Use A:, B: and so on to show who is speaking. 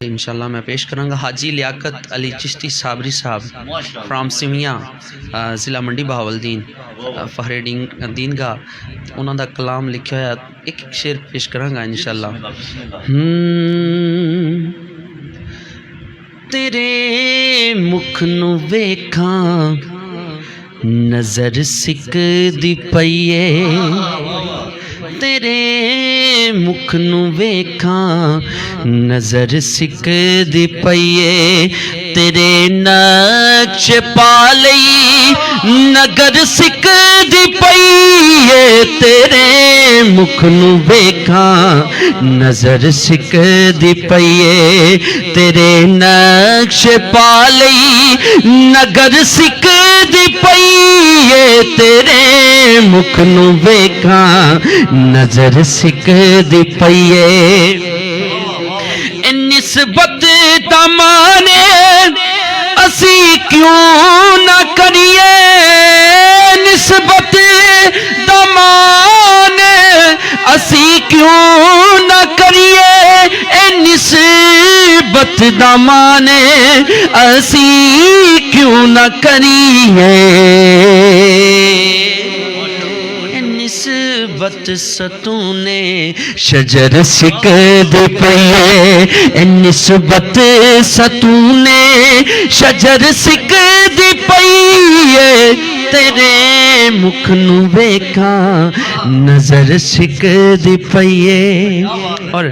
A: इंशाल्लाह मैं पेश करांगा हाजी लियाकत अली चिश्ती साबरी साहब फ्राम सिमिया ज़िला मंडी बहावलदीन फहरे दीन का उन्होंने कलाम लिखा है। एक शेर पेश करांगा इंशाल्लाह। तेरे मुख नूं वेखां नज़र सिकदी पईए, तेरे मुख नूं वेखां नज़र सिकदी पईए, तेरे नक्श पा लई नगर सिकदी पईए, तेरे मुख नूं वेखां नज़र सिकदी पईए, तेरे नक्श पा लई नगर सिकदी पईए, तेरे मुख नूं वेखां नज़र सिकदी पईए। निस्बत तमाने असी क्यों न करिए, निस्बत तमाने असी क्यों न करिए, निस्बत तमाने असी क्यों न करिए, निस्बत सतूने शजर सिकद पईए, निस्बत सतूने शजर सिकद पईए, तेरे मुख नूं वेखां नज़र सिकद पईए। और